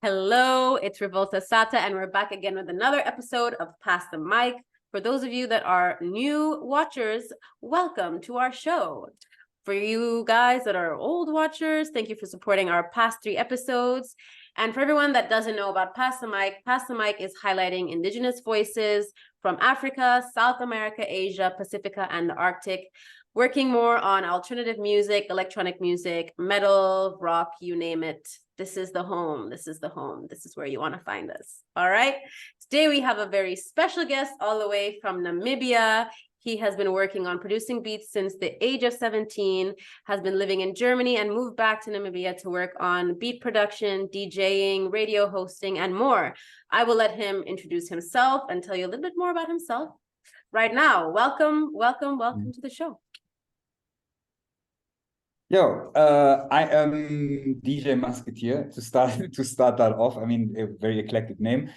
Hello, it's Revolta Sata, and we're back again with another episode of Pass the Mic. For those of you that are new watchers, welcome to our show. For you guys that are old watchers, thank you for supporting our past 3 episodes. And for everyone that doesn't know about Pass the Mic is highlighting Indigenous voices from Africa, South America, Asia, Pacifica, and the Arctic, working more on alternative music, electronic music, metal, rock, you name it. This is the home. This is the home. This is where you want to find us. All right. Today we have a very special guest all the way from Namibia. He has been working on producing beats since the age of 17, has been living in Germany and moved back to Namibia to work on beat production, DJing, radio hosting, and more. I will let him introduce himself and tell you a little bit more about himself right now. Welcome to the show. Yo, I am DJ Musketeer to start that off. I mean, a very eclectic name.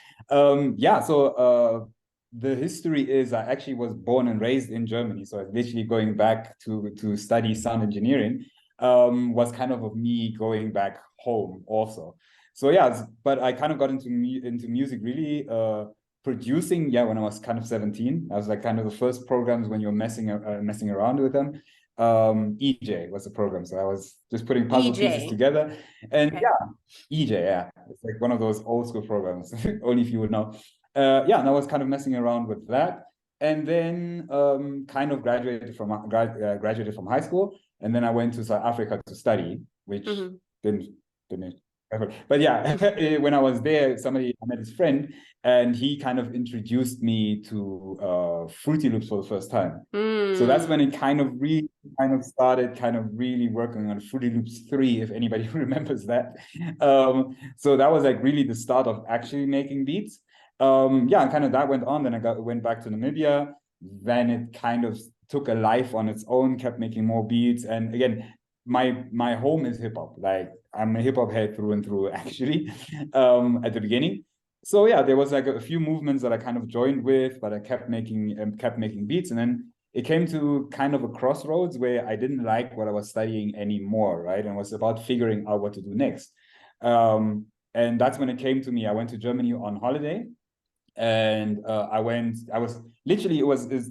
The history is I actually was born and raised in Germany, so literally going back to study sound engineering was kind of me going back home also. So yeah, but I kind of got into music really producing when I was kind of 17. I was like kind of the first programs when you're messing around with them. EJ was the program, so I was just putting puzzle pieces together, and EJ, it's like one of those old school programs. Only if you would know. And I was kind of messing around with that, and then kind of graduated from high school, and then I went to South Africa to study, which didn't ever. But yeah, when I was there, I met his friend, and he kind of introduced me to Fruity Loops for the first time. So that's when it started really working on Fruity Loops 3, if anybody remembers that. So that was like really the start of actually making beats. And kind of that went on. Then I went back to Namibia. Then it kind of took a life on its own, kept making more beats. And again, my home is hip hop. Like I'm a hip hop head through and through, actually, at the beginning. So yeah, there was like a few movements that I kind of joined with, but I kept making beats. And then it came to kind of a crossroads where I didn't like what I was studying anymore, right? And it was about figuring out what to do next. And that's when it came to me. I went to Germany on holiday, and it's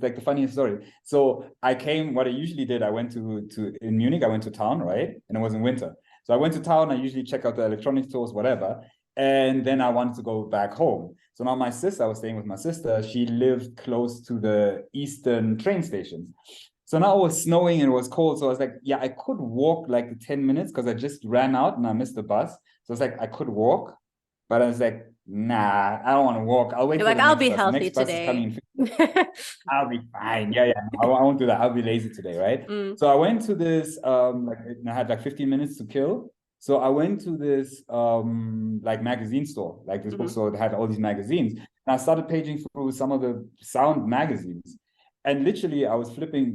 like the funniest story. So what I usually did, I went in Munich, I went to town, right? And it was in winter. So I went to town, I usually check out the electronic stores, whatever. And then I wanted to go back home. So now I was staying with my sister. She lived close to the Eastern train stations. So now it was snowing and it was cold. So I was like, I could walk like 10 minutes because I just ran out and I missed the bus. So it's like, I could walk, but I was like, nah, I don't want to walk. I'll wait for the next bus. I'll be healthy next today. Bus is coming. I'll be fine. I won't do that. I'll be lazy today, right? So I went to this, I had like 15 minutes to kill. So I went to this like magazine store, like this bookstore that had all these magazines. And I started paging through some of the sound magazines. And literally I was flipping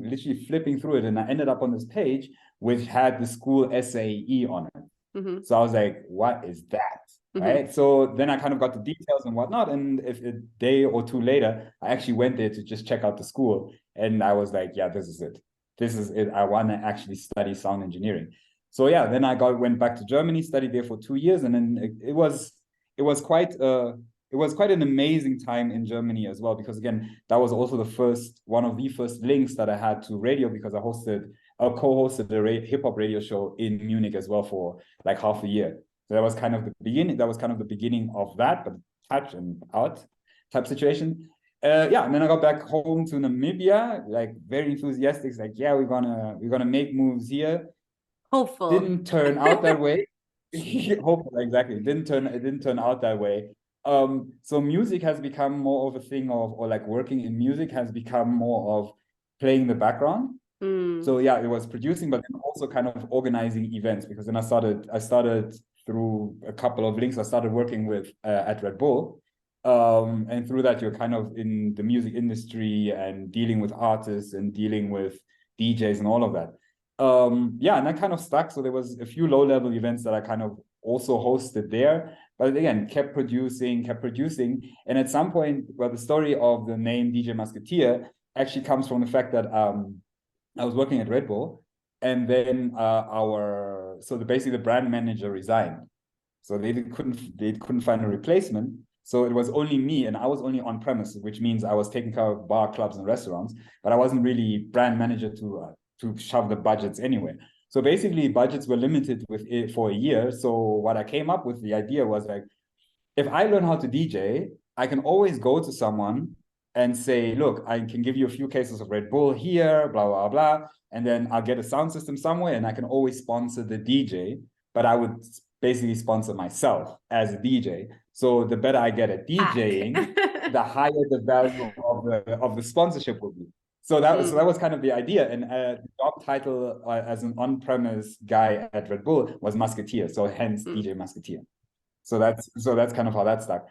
through it. And I ended up on this page which had the school SAE on it. So I was like, what is that? Right. So then I kind of got the details and whatnot. And if a day or two later, I actually went there to just check out the school. And I was like, this is it. This is it. I want to actually study sound engineering. So then I went back to Germany, studied there for 2 years, and then it was quite an amazing time in Germany as well, because again, that was also one of the first links that I had to radio, because I co-hosted a hip hop radio show in Munich as well for like half a year. So that was kind of the beginning. That was kind of the beginning of that, but touch and out type situation. And then I got back home to Namibia, like very enthusiastic, like we're gonna make moves here. Hopeful. Didn't turn out that way. Hopeful, exactly. It didn't turn out that way. So music has become more of a thing or like working in music has become more of playing the background. So it was producing, but then also kind of organizing events, because then I started through a couple of links. I started working with at Red Bull. And through that, you're kind of in the music industry and dealing with artists and dealing with DJs and all of that. And that kind of stuck. So there was a few low-level events that I kind of also hosted there, but again, kept producing. And at some point, the story of the name DJ Musketeer actually comes from the fact that I was working at Red Bull, and then basically the brand manager resigned. so they couldn't find a replacement. So it was only me, and I was only on premises, which means I was taking care of bar, clubs, and restaurants, but I wasn't really brand manager to shove the budgets anywhere. So basically, budgets were limited with it for a year. So what I came up with, the idea was like, if I learn how to DJ, I can always go to someone and say, look, I can give you a few cases of Red Bull here, blah, blah, blah. And then I'll get a sound system somewhere, and I can always sponsor the DJ, but I would basically sponsor myself as a DJ. So the better I get at DJing, the higher the value of the sponsorship will be. So that was kind of the idea. And the job title as an on-premise guy at Red Bull was Musketeer. So hence DJ Musketeer. So that's kind of how that started.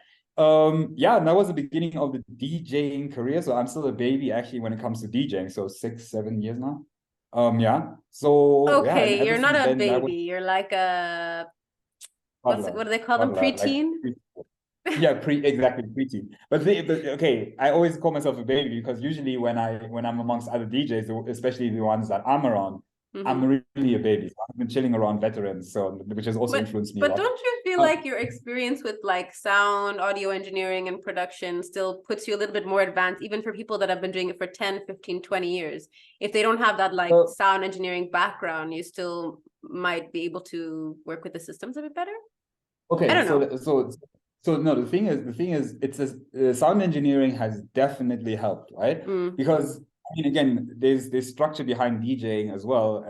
Yeah, and that was the beginning of the DJing career. So I'm still a baby actually when it comes to DJing. So 6-7 years now. Yeah. So okay, yeah, you're not a baby. You're like a what do they call them? Preteen? Like, yeah, exactly preteen. But okay, I always call myself a baby because usually when I'm amongst other DJs, especially the ones that I'm around, I'm really a baby. So I've been chilling around veterans, so which has also influenced me a lot. But don't you feel like your experience with like sound, audio engineering, and production still puts you a little bit more advanced, even for people that have been doing it for 10, 15, 20 years? If they don't have that like sound engineering background, you still might be able to work with the systems a bit better? Okay, I don't know. So no, the thing is, it's sound engineering has definitely helped, right? Because I mean, again, there's structure behind DJing as well.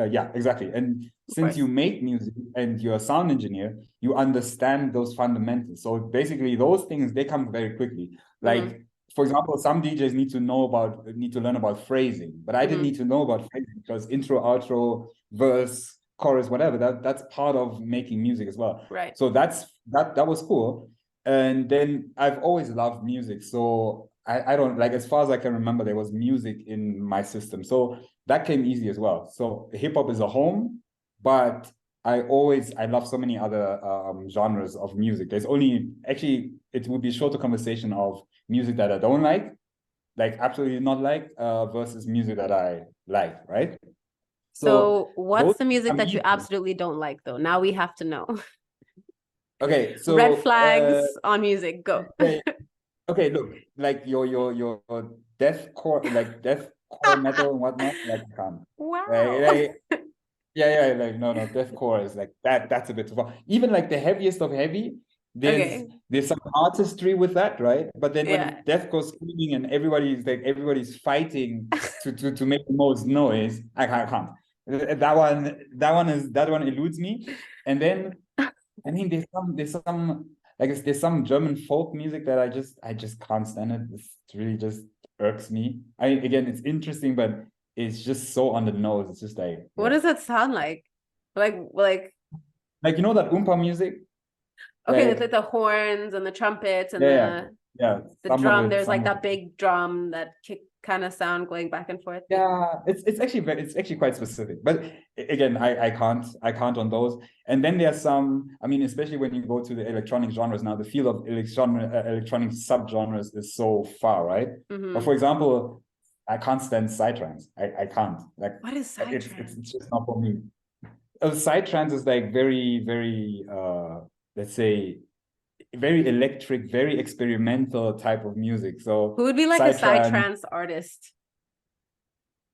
Yeah, exactly. And since you make music and you're a sound engineer, you understand those fundamentals. So basically, those things they come very quickly. Like for example, some DJs need to learn about phrasing, but I didn't need to know about phrasing because intro, outro, verse, chorus, whatever, that's part of making music as well. Right. So that was cool. And then I've always loved music. So I don't like, as far as I can remember, there was music in my system. So that came easy as well. So hip hop is a home, but I love so many other genres of music. There's only, actually, it would be a shorter conversation of music that I don't like absolutely not like, versus music that I like, right? So what's the music that you absolutely don't like, though? Now we have to know. Okay, so red flags on music, go. Okay, look, like your deathcore metal and whatnot, like I can't. Wow. Yeah, like no, deathcore is like that's a bit too far. Even like the heaviest of heavy, there's some artistry with that, right? But then when deathcore screaming and everybody's fighting to make the most noise, I can't. That one eludes me. And then I mean there's some German folk music that I just can't stand it. It really just irks me. Again, it's interesting, but it's just so on the nose. It's just like, what does that sound like? Like you know that oompa music? Okay, with like the horns and the trumpets and the drum. There's like that big drum that kind of sound going back and forth. Yeah, it's actually quite specific. But again, I can't on those. And then there's some, I mean, especially when you go to the electronic genres now, the field of electronic subgenres is so far, right? But for example, I can't stand psytrance. I can't. Like, what is psytrance? It's just not for me. Psytrance is like very, very let's say very electric, very experimental type of music. So who would be like a psytrance artist?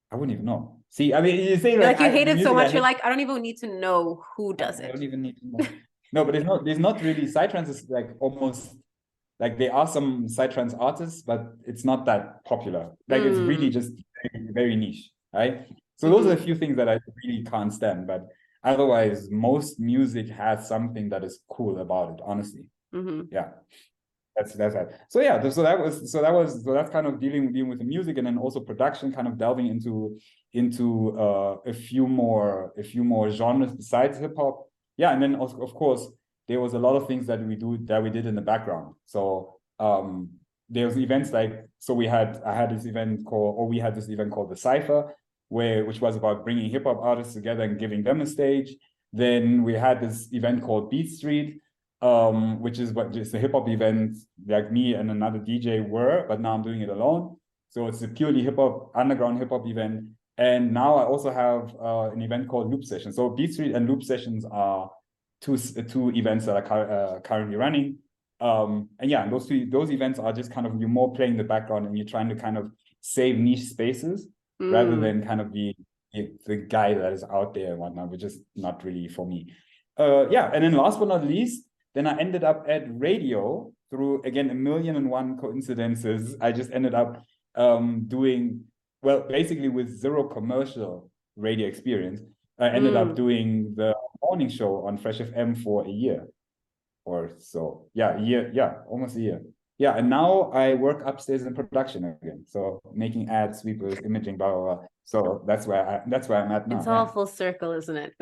I wouldn't even know. See, I mean, you say like you hate it so much, you're like, I don't even need to know who does it. I don't even need to know. No, but there's not really, psytrance is like almost like there are some psytrance artists, but it's not that popular. Like it's really just very, very niche, right? So those are a few things that I really can't stand, but otherwise most music has something that is cool about it, honestly. Yeah, that's that. So yeah, so that's kind of dealing with the music, and then also production, kind of delving into a few more genres besides hip hop. Yeah, and then of course there was a lot of things that we did in the background. So there was events like, so we had this event called the Cypher, which was about bringing hip hop artists together and giving them a stage. Then we had this event called Beat Street, which is just a hip hop event like me and another DJ were, but now I'm doing it alone. So it's a purely underground hip hop event. And now I also have an event called Loop Sessions. So Beat Street and Loop Sessions are two events that are currently running. And yeah, those events are just kind of, you're more playing the background and you're trying to kind of save niche spaces rather than kind of be the guy that is out there and whatnot, which is not really for me. Yeah, and then last but not least, then I ended up at radio through, again, 1,000,001 coincidences. I just ended up doing, well, basically with zero commercial radio experience. I ended up doing the morning show on Fresh FM for a year or so. Yeah, a year. Yeah, almost a year. Yeah, and now I work upstairs in production again. So making ads, sweepers, imaging, blah, blah, blah. So that's where I'm at now. It's all full circle, isn't it?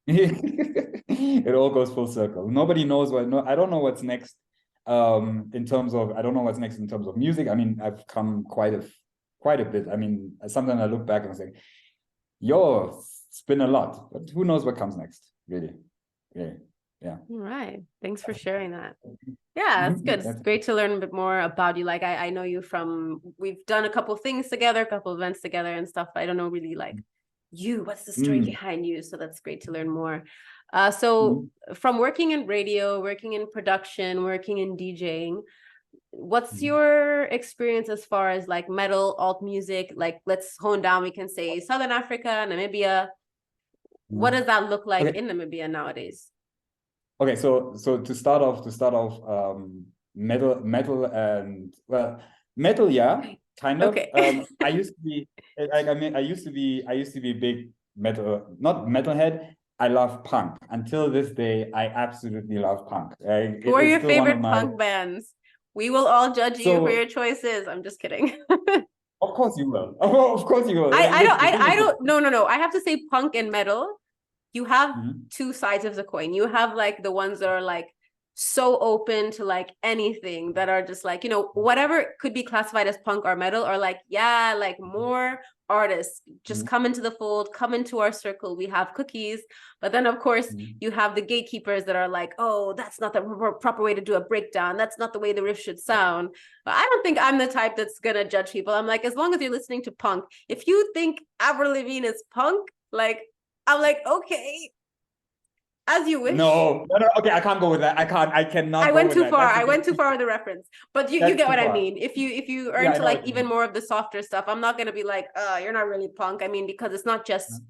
It all goes full circle. Nobody knows I don't know what's next in terms of, I don't know what's next in terms of music. I mean, I've come quite a bit. I mean, sometimes I look back and say, yo, it's been a lot, but who knows what comes next, really. Yeah. All right. Thanks for sharing that. Yeah, that's good. It's great to learn a bit more about you. Like I know you from, we've done a couple things together, a couple events together and stuff. I don't know really like you, what's the story behind you? So that's great to learn more. So from working in radio, working in production, working in DJing, what's your experience as far as like metal, alt music? Like let's hone down, we can say Southern Africa, Namibia. What does that look like in Namibia nowadays? Okay, so to start off, metal and, well, metal, yeah, kind of. Okay. I used to be, I used to be big metal, not metalhead. I love punk. Until this day, I absolutely love punk. Who are your favorite punk bands? We will all judge you for your choices. I'm just kidding. Of course you will. Of course you will. I don't. No. I have to say punk and metal. You have two sides of the coin. You have like the ones that are like so open to like anything, that are just like, you know, whatever could be classified as punk or metal, or like, yeah, like more artists just come into the fold, come into our circle, we have cookies. But then of course you have the gatekeepers that are like, oh, that's not the proper way to do a breakdown, that's not the way the riff should sound. But I don't think I'm the type that's gonna judge people. I'm like, as long as you're listening to punk, if you think Avril Lavigne is punk, like, I'm like, okay, as you wish. No, okay, I can't go with that. I cannot. I went too far. I went too far with the reference, but you get what I mean. If you are into like even more of the softer stuff, I'm not gonna be like, you're not really punk. I mean, because it's not just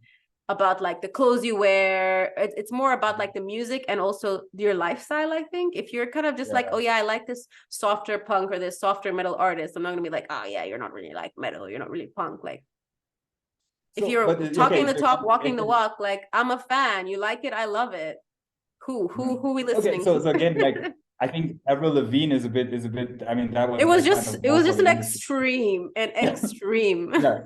about like the clothes you wear. It's more about like the music and also your lifestyle. I think if you're kind of just like, oh yeah, I like this softer punk or this softer metal artist, I'm not gonna be like, oh yeah, you're not really like metal. You're not really punk. Like, if you're talking the talk, walking the walk, like, I'm a fan. You like it, I love it. Who are we listening to? So again, like, I think Avril Lavigne is a bit. I mean, that was. It was just an extreme. Yeah.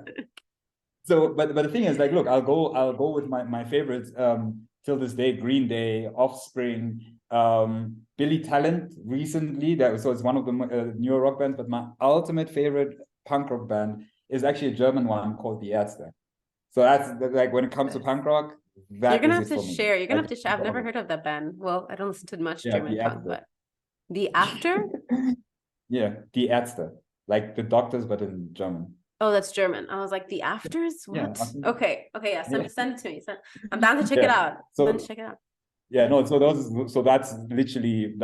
So, but the thing is, like, look, I'll go with my favorites. Till this day, Green Day, Offspring, Billy Talent. Recently, so it's one of the newer rock bands. But my ultimate favorite punk rock band is actually a German one called the Ärzte. So that's like, when it comes to punk rock, you're gonna have to share. You're gonna have to share. I've never heard of that band. Well, I don't listen to much German punk, but the After. Yeah, die Ärzte, like the doctors, but in German. Oh, that's German. I was like, the Afters. What? Yeah, okay. Yeah. Send it to me. I'm down to check it out. Yeah, no, so that's literally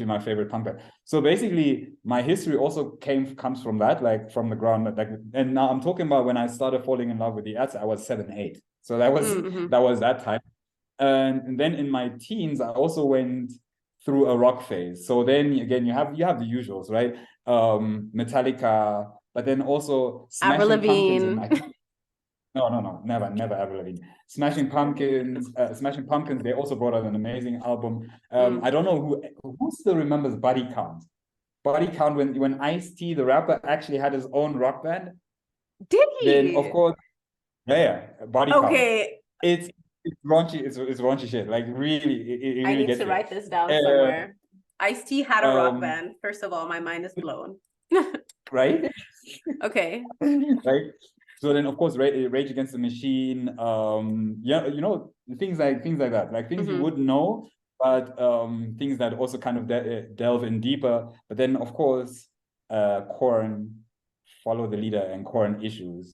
my favorite punk band. So basically my history also comes from that, like from the ground, like, and now I'm talking about when I started falling in love with the Ärzte, I was 7, 8. So that was that time. And then in my teens, I also went through a rock phase. So then again, you have the usuals, right? Metallica, but then also Avril Lavigne. No, never Avril Lavigne. Smashing Pumpkins, they also brought out an amazing album. I don't know who still remembers Body Count. Body Count, when Ice-T, the rapper, actually had his own rock band. Did he? Then of course, Body Count. Okay. It's raunchy. It's raunchy shit. Like, really, I need to write this down somewhere. Ice-T had a rock band. First of all, my mind is blown. Right? Okay. Right. So then, of course, Rage Against the Machine, things like that, like things you would know, but things that also kind of delve in deeper. But then, of course, Korn, Follow the Leader, and Korn Issues.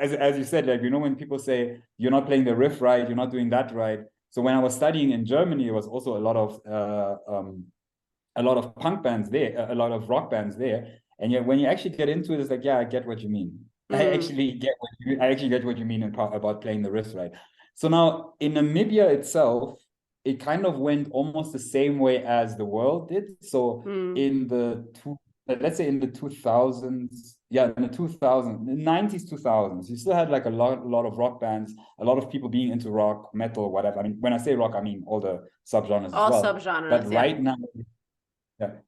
as you said, like, you know, when people say you're not playing the riff right, you're not doing that right. So when I was studying in Germany, it was also a lot of punk bands there, a lot of rock bands there. And yet when you actually get into it, it's like, yeah, I get what you mean. I actually get what you mean about playing the riffs right. So now in Namibia itself, it kind of went almost the same way as the world did. So in the let's say in the 2000s, in the 90s, 2000s, you still had like a lot of rock bands, a lot of people being into rock, metal, whatever. I mean, when I say rock, I mean all the subgenres as well. All subgenres, but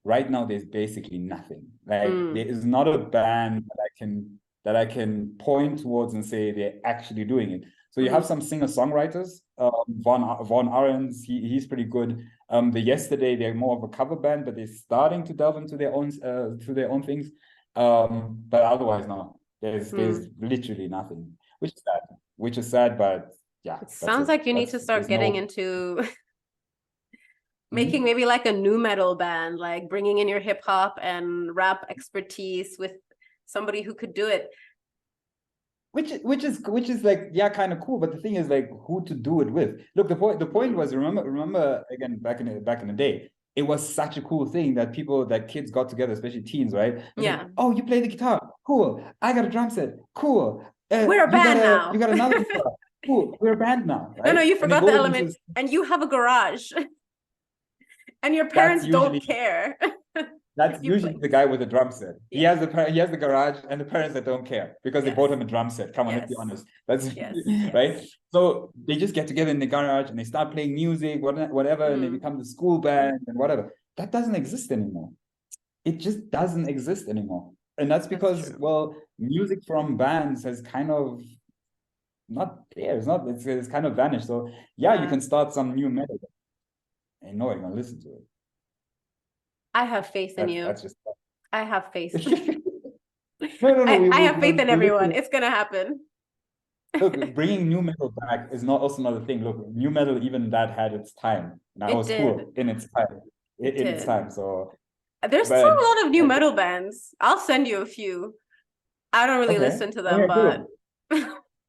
right now there's basically nothing. Like there is not a band that I can point towards and say they're actually doing it. So you have some singer-songwriters, Von Arends, he's pretty good. The Yesterday, they're more of a cover band, but they're starting to delve into their own things. But otherwise, no, there's literally nothing, which is sad, but yeah. It sounds like you need to start getting into making maybe like a nu metal band, like bringing in your hip hop and rap expertise with somebody who could do it. Which is like, yeah, kind of cool. But the thing is, like, who to do it with? Look, the point was, remember again, back in the day, it was such a cool thing that kids got together, especially teens, right? Yeah. Like, oh, you play the guitar, cool. I got a drum set, cool. We're a band now. You got another guitar, cool. We're a band now, right? No, you forgot the element, and you have a garage, and your parents don't care. That's usually the guy with the drum set. Yeah. He has the garage and the parents that don't care because they bought him a drum set. Come on, let's be honest. That's right. So they just get together in the garage and they start playing music, whatever, and they become the school band and whatever. That doesn't exist anymore. It just doesn't exist anymore. And that's because, well, music from bands has kind of not there. It's kind of vanished. So yeah, you can start some new metal. And no one gonna listen to it. I have faith in you. I have faith. No. I have faith in everyone. It's gonna happen. Look, bringing new metal back is also not a thing. Look, new metal, even that had its time. And that was cool in its time. In its time. So there's still a lot of new metal bands. I'll send you a few. I don't really listen to them, but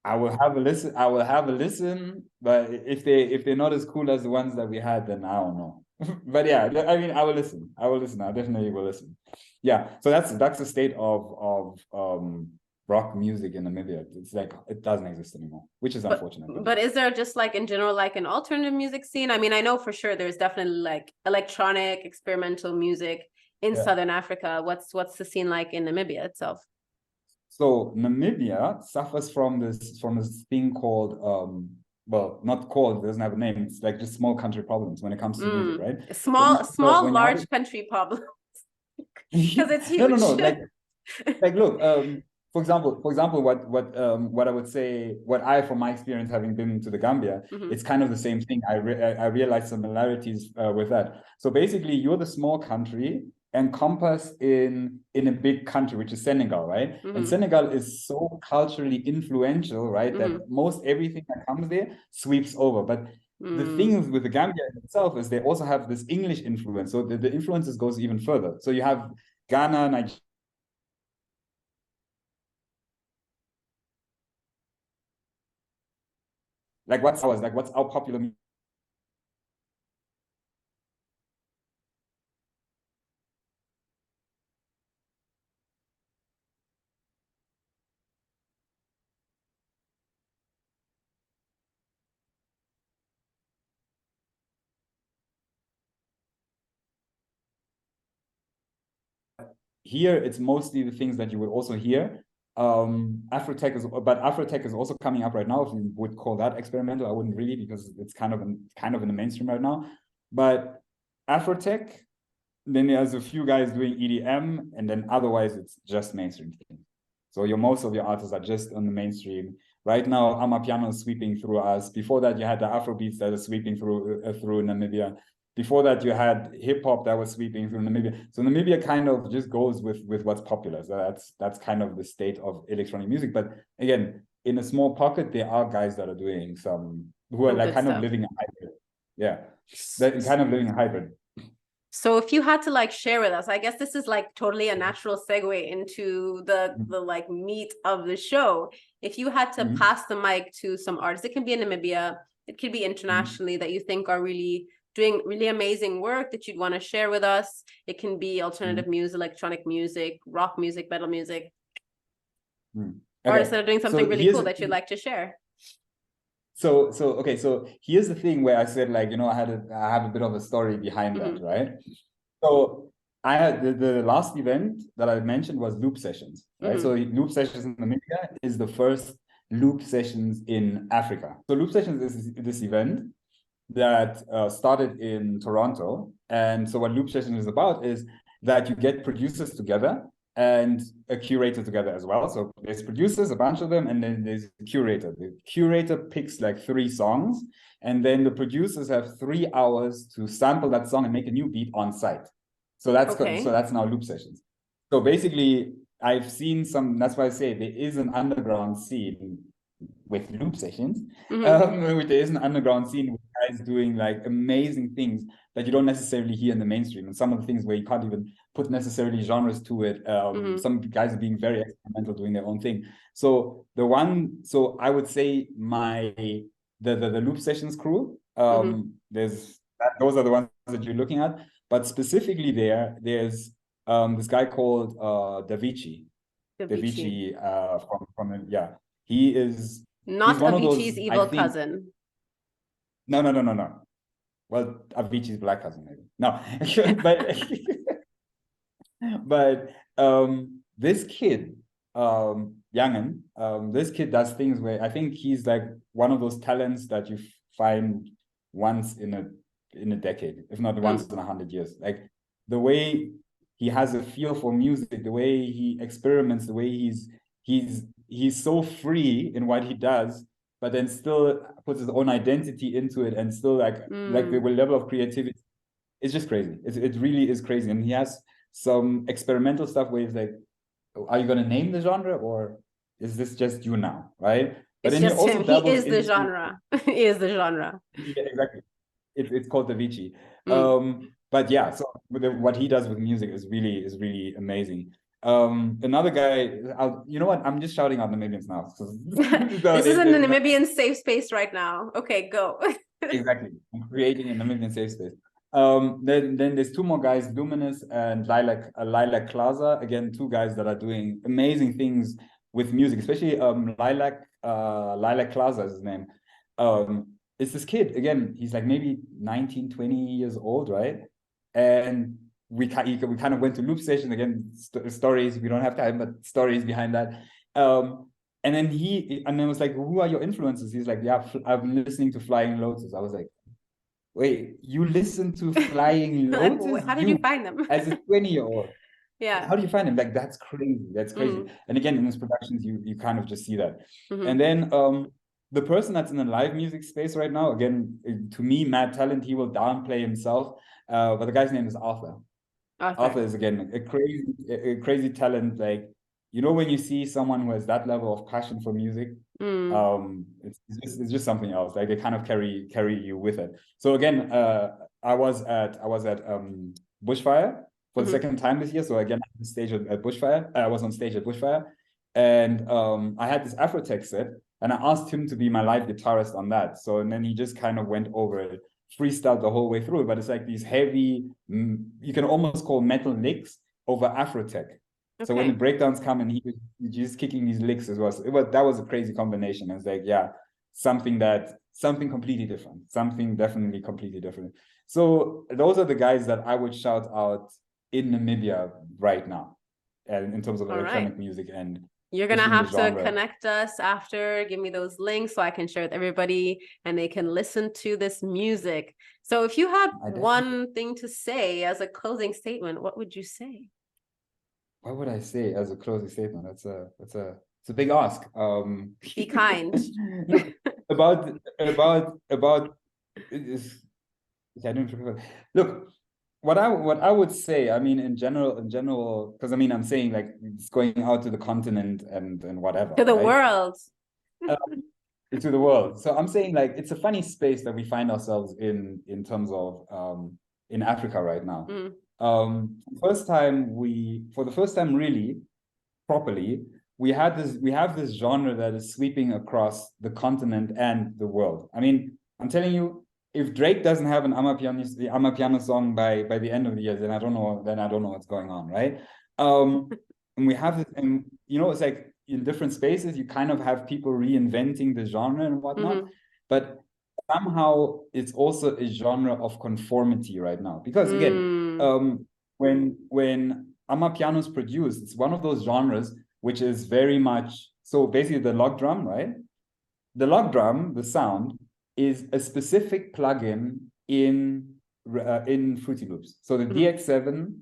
I will have a listen. But if they're not as cool as the ones that we had, then I don't know. But yeah, I mean, I will listen. I definitely will listen. Yeah, so that's the state of rock music in Namibia. It's like it doesn't exist anymore, which is unfortunate. But is there just like in general like an alternative music scene? I mean, I know for sure there's definitely like electronic experimental music in Southern Africa. What's the scene like in Namibia itself? So Namibia suffers from this thing called well, not called, it doesn't have a name. It's like just small country problems when it comes to music, right? Small large country problems. Because it's huge. No. Like look, for example, what I would say, what I, from my experience having been to the Gambia, it's kind of the same thing. I realized similarities with that. So basically, you're the small country encompassed in a big country, which is Senegal, right? And Senegal is so culturally influential, right, that most everything that comes there sweeps over. But the thing with the Gambia itself is they also have this English influence. So the influences goes even further. So you have Ghana, Nigeria. What's our popular music? Here, it's mostly the things that you would also hear. Afrotech is also coming up right now. If you would call that experimental, I wouldn't really, because it's kind of in the mainstream right now. But Afrotech, then there's a few guys doing EDM, and then otherwise it's just mainstream thing. So most of your artists are just on the mainstream. Right now, Amapiano is sweeping through us. Before that, you had the Afrobeats that are sweeping through Namibia. Before that, you had hip hop that was sweeping through Namibia. So Namibia kind of just goes with what's popular. So that's kind of the state of electronic music. But again, in a small pocket, there are guys that are doing who are like kind of living a hybrid. Yeah, they're kind of living a hybrid. So if you had to like share with us, I guess this is like totally a natural segue into the like meat of the show. If you had to pass the mic to some artists, it can be in Namibia, it could be internationally, that you think are really doing really amazing work that you'd want to share with us. It can be alternative music, electronic music, rock music, metal music. Artists that are doing something really cool that you'd like to share. So here's the thing where I said, like, you know, I have a bit of a story behind that, right? So I had the last event that I mentioned was Loop Sessions, right? So Loop Sessions in Namibia is the first Loop Sessions in Africa. So Loop Sessions is this event that started in Toronto. And so what Loop Sessions is about is that you get producers together and a curator together as well. So there's producers, a bunch of them, and then there's a curator. The curator picks like 3 songs, and then the producers have 3 hours to sample that song and make a new beat on site. So that's so that's now Loop Sessions. So basically, I've seen some. That's why I say there is an underground scene with Loop Sessions. There is an underground scene with guys doing like amazing things that you don't necessarily hear in the mainstream, and some of the things where you can't even put necessarily genres to it. Some guys are being very experimental, doing their own thing. So I would say the Loop Sessions crew. Those are the ones that you're looking at, but specifically there's this guy called Davichi. Davichi from he is not one Avicii's of those, evil cousin. No. Well, Avicii's black cousin, maybe. No, but this kid, Youngin, this kid does things where I think he's like one of those talents that you find once in a decade, if not once in 100 years. Like the way he has a feel for music, the way he experiments, the way he's so free in what he does, but then still puts his own identity into it, and still like the level of creativity. It's just crazy. It really is crazy. And he has some experimental stuff where he's like, are you gonna name the genre, or is this just you now, right? But it's then just he also him. He is the genre. He is the genre. Yeah, exactly. It's called Davichi. But yeah, so what he does with music is really amazing. Another guy, you know what? I'm just shouting out Namibians now. This is a Namibian safe space right now. Okay, go. Exactly. I'm creating a Namibian safe space. Then there's 2 more guys, Luminous and Lilac Klaza. Again, 2 guys that are doing amazing things with music, especially Lilac Klaza is his name. It's this kid, again, he's like maybe 19, 20 years old, right? And we kind of went to Loop Session, again, stories, we don't have time, but stories behind that. And then I was like, who are your influences? He's like, yeah, I've been listening to Flying Lotus. I was like, wait, you listen to Flying Lotus? How did you find them? As a 20-year-old. Yeah. How do you find him? Like, that's crazy. That's crazy. And again, in his productions, you kind of just see that. And then the person that's in the live music space right now, again, to me, mad talent, he will downplay himself. But the guy's name is Arthur. Arthur is, again, a crazy talent. Like, you know, when you see someone who has that level of passion for music, it's just something else. Like, they kind of carry you with it. So again, I was at Bushfire for the second time this year. So again, I was on stage at Bushfire, and I had this Afrotech set, and I asked him to be my live guitarist on that. So, and then he just kind of went over it, freestyled the whole way through. But it's like these heavy, you can almost call metal licks over Afrotech. So when the breakdowns come, and he was just kicking these licks as well. So that was a crazy combination. It's like, yeah, something completely different, something definitely completely different. So those are the guys that I would shout out in Namibia right now, and in terms of electronic music. And you're gonna have to connect us after, give me those links so I can share with everybody and they can listen to this music. So if you had one thing to say as a closing statement, what would you say? What would I say as a closing statement? It's a big ask. Be kind. about look, what I would say, I mean, in general, because I mean, I'm saying like it's going out to the continent and whatever. To the world. To the world. So I'm saying like it's a funny space that we find ourselves in terms of in Africa right now. Mm. For the first time really properly, we have this genre that is sweeping across the continent and the world. I mean, I'm telling you, if Drake doesn't have an Amapiano song by the end of the year, then I don't know what's going on, right? And we have this, and you know, it's like in different spaces, you kind of have people reinventing the genre and whatnot, but somehow it's also a genre of conformity right now. Because again, when Amapiano is produced, it's one of those genres which is very much, so basically the log drum, right? The log drum, the sound, is a specific plugin in Fruity Loops. So the DX7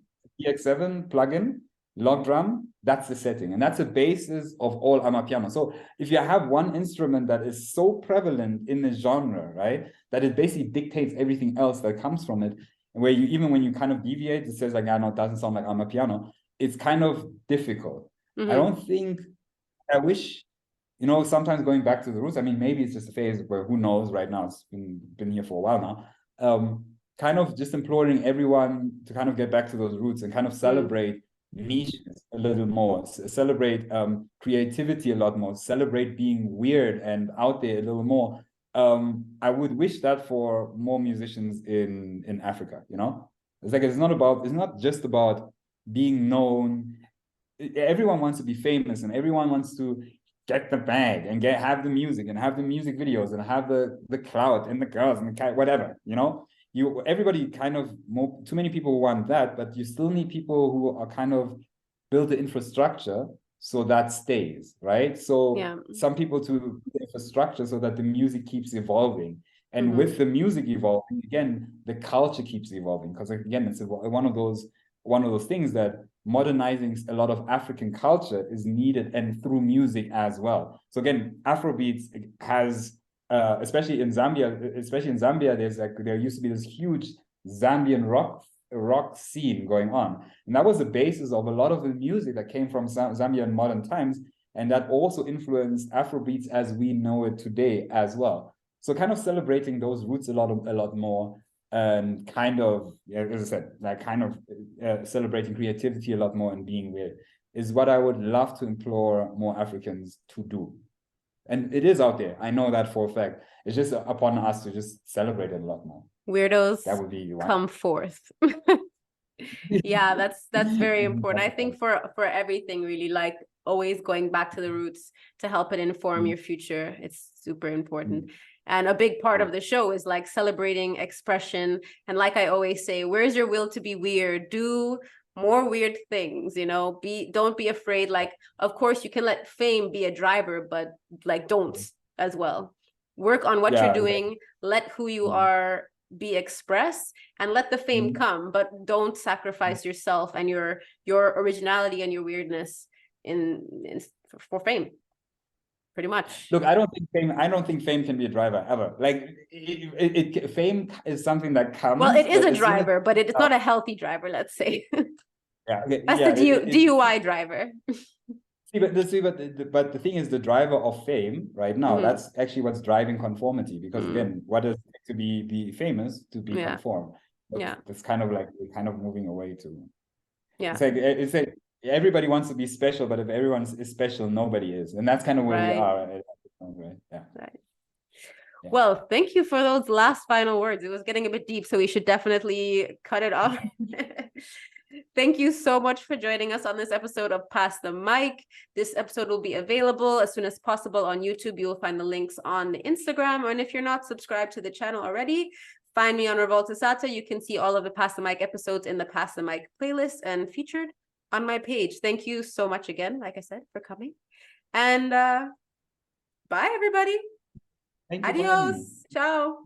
plugin, log drum, that's the setting. And that's the basis of all Amapiano. So if you have one instrument that is so prevalent in the genre, right, that it basically dictates everything else that comes from it, and where you, even when you kind of deviate, it says like, no, it doesn't sound like Amapiano, it's kind of difficult. I don't think, I wish, you know, sometimes going back to the roots, I mean, maybe it's just a phase where who knows right now, it's been here for a while now, kind of just imploring everyone to kind of get back to those roots and kind of celebrate niches a little more, celebrate creativity a lot more, celebrate being weird and out there a little more. I would wish that for more musicians in Africa, you know? It's like, it's not just about being known. Everyone wants to be famous and everyone wants to get the bag and have the music and have the music videos and have the clout and the girls and the whatever, you know? Everybody kind of, too many people want that, but you still need people who are kind of build the infrastructure so that stays, right? So some people to build the infrastructure so that the music keeps evolving. And with the music evolving, again, the culture keeps evolving. Because again, it's one of those things that modernizing a lot of African culture is needed, and through music as well. So again, Afrobeats has, especially in Zambia, there used to be this huge Zambian rock scene going on, and that was the basis of a lot of the music that came from Zambia in modern times, and that also influenced Afrobeats as we know it today as well. So kind of celebrating those roots a lot more, and kind of, as I said, like kind of celebrating creativity a lot more and being weird is what I would love to implore more Africans to do. And it is out there. I know that for a fact. It's just upon us to just celebrate it a lot more. Weirdos that would be come forth. Yeah, that's very important. I think for everything really, like always going back to the roots to help it inform your future. It's super important. And a big part of the show is like celebrating expression. And like I always say, where's your will to be weird? Do more weird things, you know, don't be afraid. Like, of course you can let fame be a driver, but like don't as well. Work on what you're doing, let who you are be expressed, and let the fame come, but don't sacrifice yourself and your originality and your weirdness for fame. Pretty much. Look, I don't think fame can be a driver ever. Like fame is something that comes. Well, it is a driver, but it's not a healthy driver, let's say. Yeah, okay. That's the DUI driver. But the thing is, the driver of fame right now, that's actually what's driving conformity. Because again, what is it to be famous? To be conformed. It's kind of like we're kind of moving away to. Yeah. It's like everybody wants to be special, but if everyone is special, nobody is, and that's kind of where we are at this point, right? Yeah. Right. Yeah. Well, thank you for those last final words. It was getting a bit deep, so we should definitely cut it off. Thank you so much for joining us on this episode of Pass the Mic. This episode will be available as soon as possible on YouTube. You will find the links on the Instagram. And if you're not subscribed to the channel already, find me on Revolta Sata. You can see all of the Pass the Mic episodes in the Pass the Mic playlist and featured on my page. Thank you so much again, like I said, for coming. And bye, everybody. Thank you. Adios. Ciao.